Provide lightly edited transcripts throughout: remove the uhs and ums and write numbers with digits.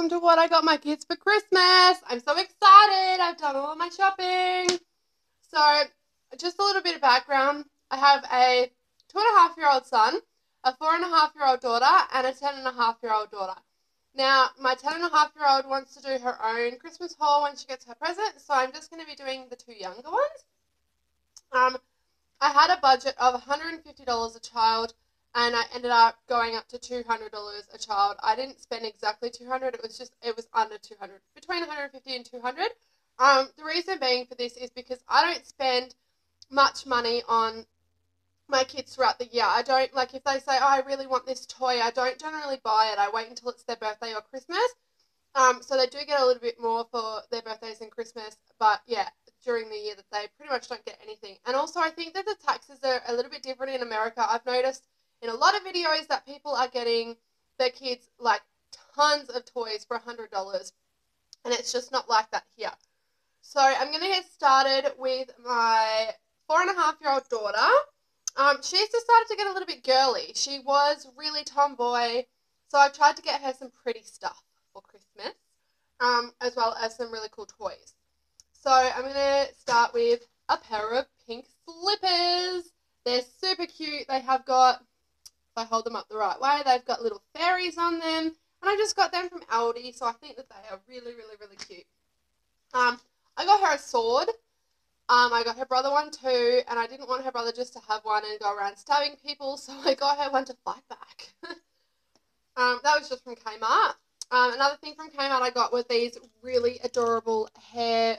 welcome to what I got my kids for Christmas. I'm so excited. I've done all of my shopping. So, just a little bit of background. I have a 2.5-year-old son, a 4.5-year-old daughter, and a 10.5-year-old daughter. Now, my 10.5-year-old wants to do her own Christmas haul when she gets her present, so I'm just going to be doing the two younger ones. I had a budget of $150 a child, and I ended up going up to $200 a child. I didn't spend exactly $200. It was under $200, between $150 and $200. The reason being for this is because I don't spend much money on my kids throughout the year. I don't, like, if they say, oh, I really want this toy, I don't generally buy it. I wait until it's their birthday or Christmas. So they do get a little bit more for their birthdays and Christmas, but yeah, during the year that they pretty much don't get anything. And also I think that the taxes are a little bit different in America. I've noticed in a lot of videos that people are getting their kids like tons of toys for $100, and it's just not like that here. So I'm going to get started with my 4.5-year-old daughter. She's decided to get a little bit girly. She was really tomboy, so I've tried to get her some pretty stuff for Christmas, as well as some really cool toys. So I'm going to start with a pair of pink slippers. They're super cute. They have got, if I hold them up the right way, they've got little fairies on them. And I just got them from Aldi, so I think that they are really, really, really cute. I got her a sword. I got her brother one too, and I didn't want her brother just to have one and go around stabbing people, so I got her one to fight back. That was just from Kmart. Another thing from Kmart I got was these really adorable hair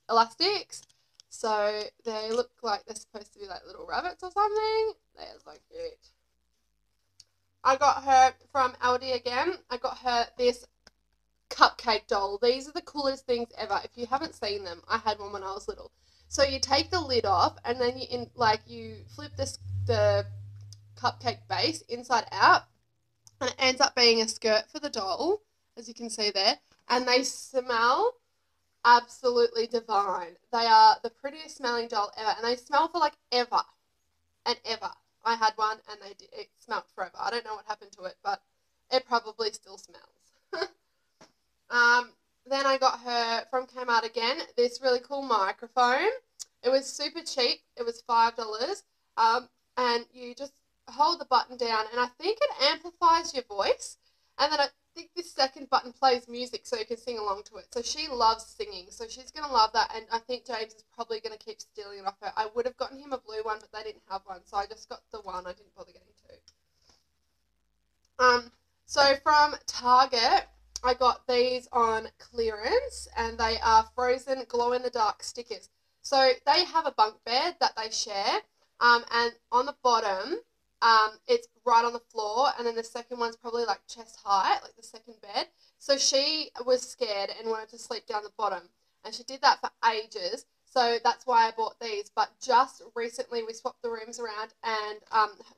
elastics. So they look like they're supposed to be like little rabbits or something. They're so cute. I got her from Aldi again. I got her this cupcake doll. These are the coolest things ever. If you haven't seen them, I had one when I was little. So you take the lid off, and then you flip the cupcake base inside out, and it ends up being a skirt for the doll, as you can see there. And they smell absolutely divine. They are the prettiest smelling doll ever, and they smell for like ever and ever. I had one, and it smelled forever. I don't know what happened to it, but it probably still smells. Then I got her from Kmart again this really cool microphone. It was super cheap. It was $5. And you just hold the button down, and I think it amplifies your voice. And then I think this second button plays music so you can sing along to it. So she loves singing, so she's going to love that. And I think James is probably going to keep stealing it off her. I would have gotten him a blue one, but they didn't have one, so I just got the one. I didn't bother getting two. So from Target, I got these on clearance, and they are frozen glow-in-the-dark stickers. So they have a bunk bed that they share, and on the bottom, it's right on the floor, and then the second one's probably like chest height, like the second bed. So she was scared and wanted to sleep down the bottom, and she did that for ages. So that's why I bought these. But just recently we swapped the rooms around, and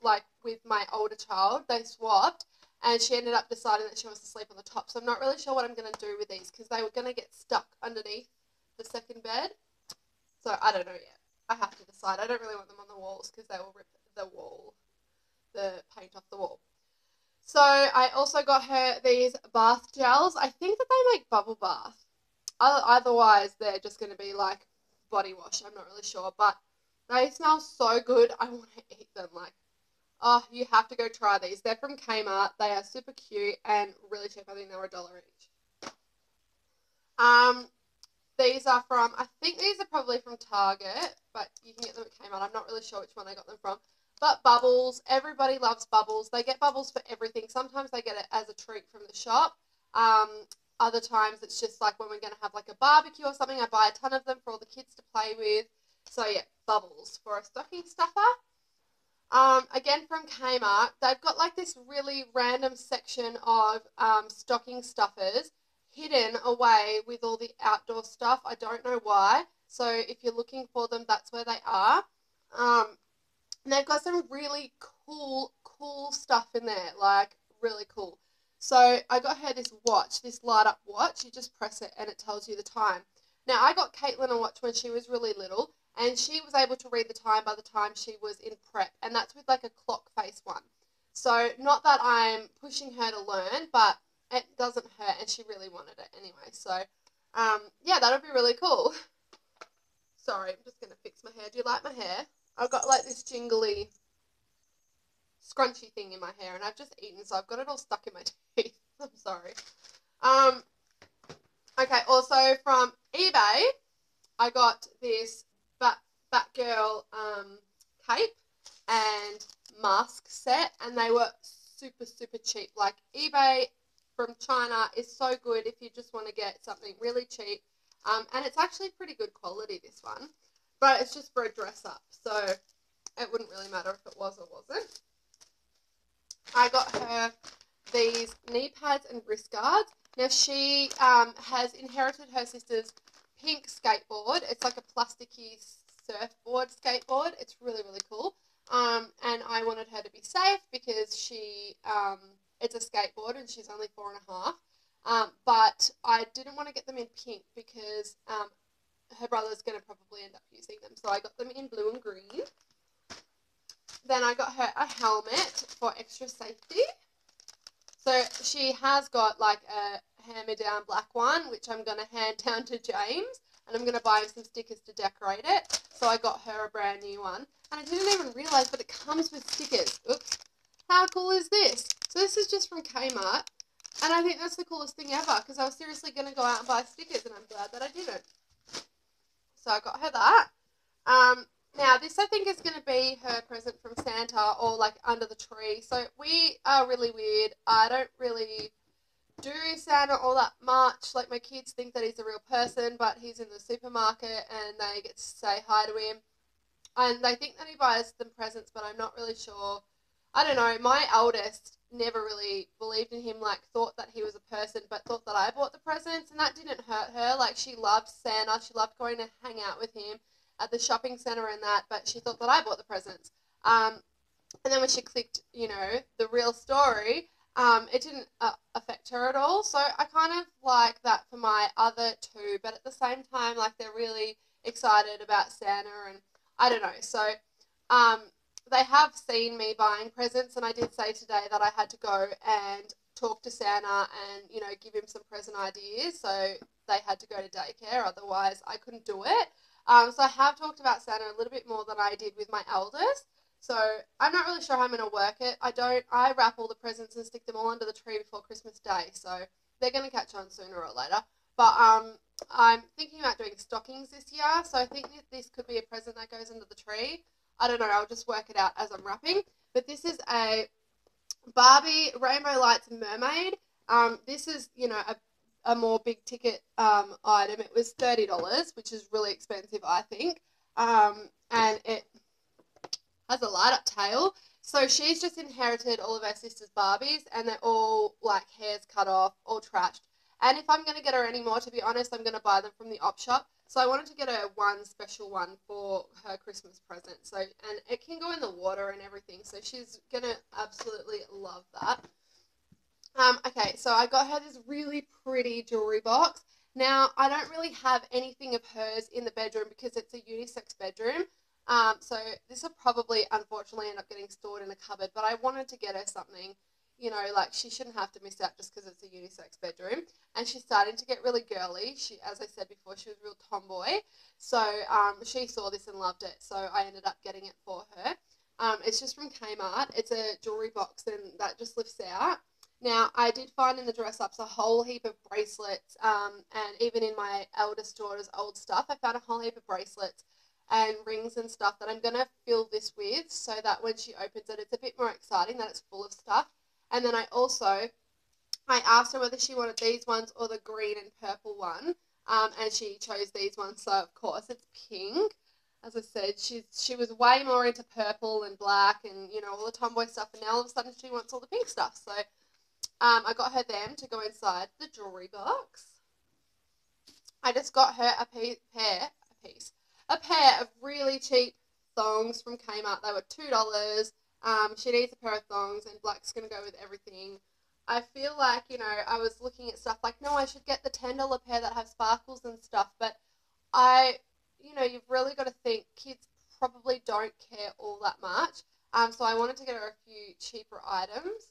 like with my older child, they swapped, and she ended up deciding that she wants to sleep on the top. So I'm not really sure what I'm going to do with these, because they were going to get stuck underneath the second bed. So I don't know yet. I have to decide. I don't really want them on the walls, because they will rip the paint off the wall. So I also got her these bath gels. I think that they make bubble bath. Otherwise, they're just going to be like body wash. I'm not really sure, but they smell so good. I want to eat them. Like, oh, you have to go try these. They're from Kmart. They are super cute and really cheap. I think they were $1 each. These are from, I think these are probably from Target, but you can get them at Kmart. I'm not really sure which one I got them from. But bubbles, everybody loves bubbles. They get bubbles for everything. Sometimes they get it as a treat from the shop. Other times it's just like when we're going to have like a barbecue or something, I buy a ton of them for all the kids to play with. So yeah, bubbles for a stocking stuffer. Again from Kmart, they've got like this really random section of stocking stuffers hidden away with all the outdoor stuff. I don't know why. So if you're looking for them, that's where they are. And they've got some really cool stuff in there, like really cool. So I got her this watch, this light up watch. You just press it and it tells you the time. Now I got Caitlin a watch when she was really little, and she was able to read the time by the time she was in prep, and that's with like a clock face one. So not that I'm pushing her to learn, but it doesn't hurt, and she really wanted it anyway. So, yeah, that'll be really cool. Sorry, I'm just going to fix my hair. Do you like my hair? I've got like this jingly scrunchy thing in my hair, and I've just eaten, so I've got it all stuck in my teeth. I'm sorry. Okay, also from eBay, I got this Batgirl cape and mask set, and they were super, super cheap. Like, eBay from China is so good if you just want to get something really cheap. And it's actually pretty good quality, this one. But it's just for a dress up, so it wouldn't really matter if it was or wasn't. I got her these knee pads and wrist guards. Now, she has inherited her sister's pink skateboard. It's like a plasticky surfboard skateboard. It's really, really cool. And I wanted her to be safe because she, it's a skateboard and she's only 4.5. But I didn't want to get them in pink because her brother's going to probably end up using them. So I got them in blue and green. Then I got her a helmet for extra safety. So she has got like a hand-me-down black one, which I'm going to hand down to James. And I'm going to buy him some stickers to decorate it. So I got her a brand new one. And I didn't even realise, but it comes with stickers. Oops. How cool is this? So this is just from Kmart. And I think that's the coolest thing ever, because I was seriously going to go out and buy stickers, and I'm glad that I didn't. So I got her that. Now, this I think is going to be her present from Santa, or like under the tree. So we are really weird. I don't really do Santa all that much. Like, my kids think that he's a real person, but he's in the supermarket and they get to say hi to him. And they think that he buys them presents, but I'm not really sure. I don't know. My eldest never really believed in him, like thought that he was a person, but thought that I bought the presents, and that didn't hurt her. Like, she loved Santa. She loved going to hang out with him at the shopping centre and that, but she thought that I bought the presents. And then when she clicked, you know, the real story, it didn't affect her at all. So I kind of like that for my other two, but at the same time, like, they're really excited about Santa, and I don't know. So they have seen me buying presents, and I did say today that I had to go and talk to Santa and, you know, give him some present ideas. So they had to go to daycare, otherwise I couldn't do it. So I have talked about Santa a little bit more than I did with my eldest. So I'm not really sure how I'm going to work it. I wrap all the presents and stick them all under the tree before Christmas Day. So they're going to catch on sooner or later. But I'm thinking about doing stockings this year. So I think that this could be a present that goes under the tree. I don't know. I'll just work it out as I'm wrapping. But this is a Barbie Rainbow Lights Mermaid. This is, you know, a more big ticket item. It was $30, which is really expensive, I think. And it has a light up tail. So she's just inherited all of her sister's Barbies, and they're all like hairs cut off, all trashed. And if I'm going to get her any more, to be honest, I'm going to buy them from the op shop. So I wanted to get her one special one for her Christmas present. So, and it can go in the water and everything. So she's going to absolutely love that. Okay, so I got her this really pretty jewelry box. Now, I don't really have anything of hers in the bedroom because it's a unisex bedroom. So this will probably, unfortunately, end up getting stored in a cupboard. But I wanted to get her something, you know, like, she shouldn't have to miss out just because it's a unisex bedroom. And she's starting to get really girly. She, as I said before, she was a real tomboy. So she saw this and loved it. So I ended up getting it for her. It's just from Kmart. It's a jewelry box, and that just lifts out. Now, I did find in the dress-ups a whole heap of bracelets, and even in my eldest daughter's old stuff, I found a whole heap of bracelets and rings and stuff that I'm going to fill this with, so that when she opens it, it's a bit more exciting, that it's full of stuff. And then I asked her whether she wanted these ones or the green and purple one, and she chose these ones, so of course it's pink. As I said, she was way more into purple and black and, you know, all the tomboy stuff, and now all of a sudden she wants all the pink stuff, so I got her them to go inside the jewelry box. I just got her a pair of really cheap thongs from Kmart. They were $2. She needs a pair of thongs, and black's going to go with everything. I feel like, you know, I was looking at stuff like, no, I should get the $10 pair that have sparkles and stuff, but you know, you've really got to think kids probably don't care all that much. So I wanted to get her a few cheaper items.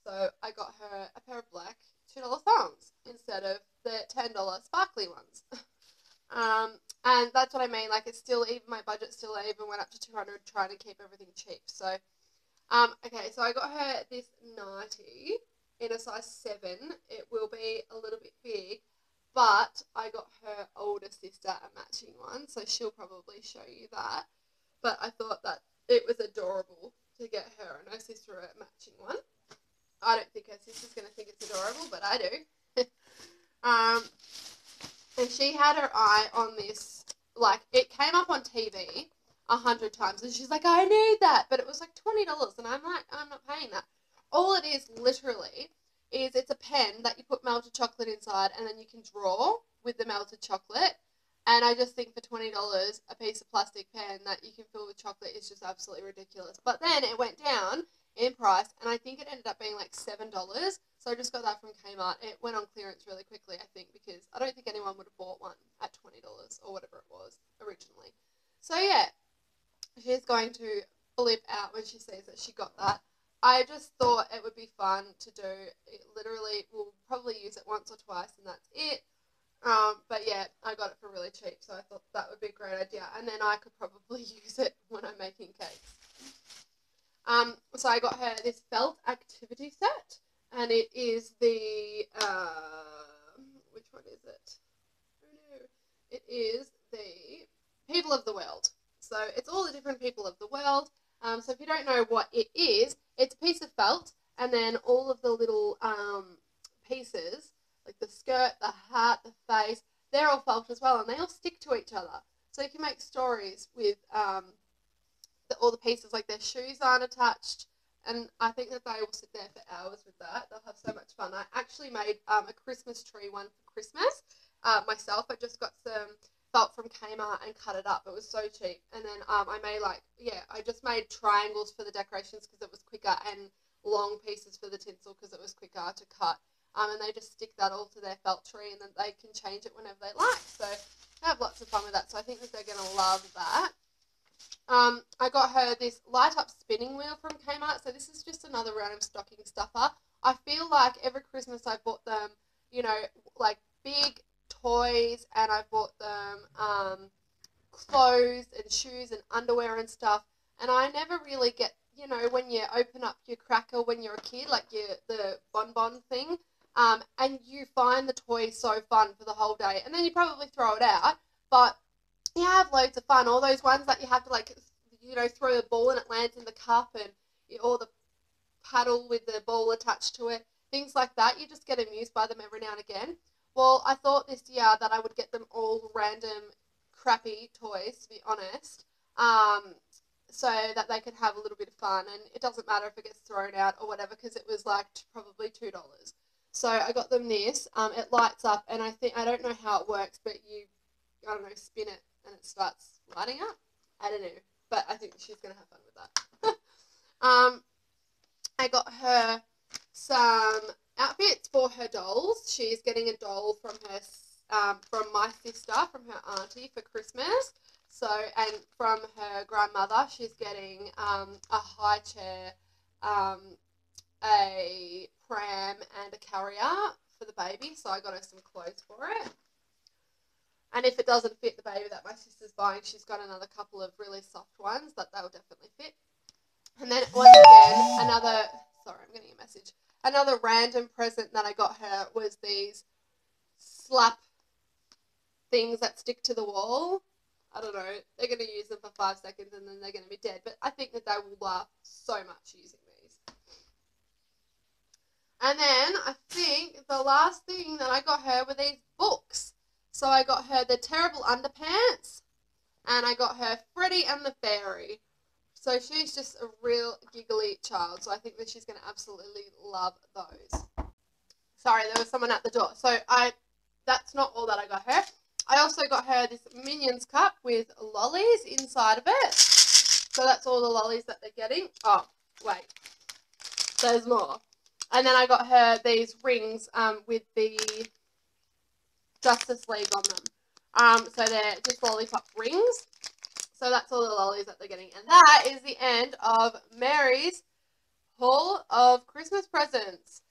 So So I got her a pair of black $2 thongs instead of the $10 sparkly ones. And that's what I mean. Like, it's still, even my budget still even went up to $200 trying to keep everything cheap. So, okay, so I got her this nightie in a size 7. It will be a little bit big, but I got her older sister a matching one, so she'll probably show you that. But I thought that it was adorable to get her and her sister a matching one. I don't think her sister's going to think it's adorable, but I do. And she had her eye on this, like, it came up on TV 100 times, and she's like, I need that, but it was like $20, and I'm like, I'm not paying that. All it is, literally, is it's a pen that you put melted chocolate inside, and then you can draw with the melted chocolate, and I just think for $20, a piece of plastic pen that you can fill with chocolate is just absolutely ridiculous. But then it went down in price, and I think it ended up being like $7, so I just got that from Kmart. It went on clearance really quickly, I think, because I don't think anyone would have bought one at $20 or whatever it was originally. So yeah, she's going to flip out when she sees that she got that. I just thought it would be fun to do. It literally, we'll probably use it once or twice and that's it. But yeah, I got it for really cheap, so I thought that would be a great idea. And then I could probably use it when I'm making cakes. So I got her this felt activity set, and it is the, which one is it? Oh no. It is the People of the World. So it's all the different people of the world. So if you don't know what it is, it's a piece of felt, and then all of the little pieces, like the skirt, the hat, the face, they're all felt as well, and they all stick to each other. So you can make stories with all the pieces, like their shoes aren't attached, and I think that they will sit there for hours with that. They'll have so much fun. I actually made a Christmas tree one for Christmas myself. I just got some felt from Kmart and cut it up. It was so cheap. And then I made I just made triangles for the decorations because it was quicker, and long pieces for the tinsel because it was quicker to cut. And they just stick that all to their felt tree, and then they can change it whenever they like. So I have lots of fun with that. So I think that they're going to love that. I got her this light up spinning wheel from Kmart. So this is just another random stocking stuffer. I feel like every Christmas I bought them, you know, like big toys, and I bought them clothes and shoes and underwear and stuff, and I never really get, you know, when you open up your cracker when you're a kid, like the bonbon thing, and you find the toy so fun for the whole day, and then you probably throw it out, but you have loads of fun. All those ones that you have to, like, you know, throw the ball and it lands in the cup, and or the paddle with the ball attached to it, things like that, you just get amused by them every now and again. Well, I thought this year that I would get them all random crappy toys, to be honest, so that they could have a little bit of fun, and it doesn't matter if it gets thrown out or whatever, because it was like probably $2. So I got them this. It lights up, and I don't know how it works, but you, I don't know, spin it and it starts lighting up. I don't know, but I think she's going to have fun with that. I got her some outfits for her dolls. She's getting a doll from my sister, from her auntie for Christmas. So, and from her grandmother, she's getting a high chair, a pram, and a carrier for the baby. So I got her some clothes for it. And if it doesn't fit the baby that my sister's buying, she's got another couple of really soft ones that they'll definitely fit. And then once again, sorry, I'm getting a message. Another random present that I got her was these slap things that stick to the wall. I don't know, they're going to use them for 5 seconds and then they're going to be dead. But I think that they will laugh so much using these. And then I think the last thing that I got her were these books. So I got her The Terrible Underpants, and I got her Freddie and the Fairy. So she's just a real giggly child, so I think that she's going to absolutely love those. Sorry, there was someone at the door. So that's not all that I got her. I also got her this Minions cup with lollies inside of it. So that's all the lollies that they're getting. Oh, wait. There's more. And then I got her these rings with the Justice League on them. So they're just lollipop rings. So that's all the lollies that they're getting. And that is the end of Maree's haul of Christmas presents.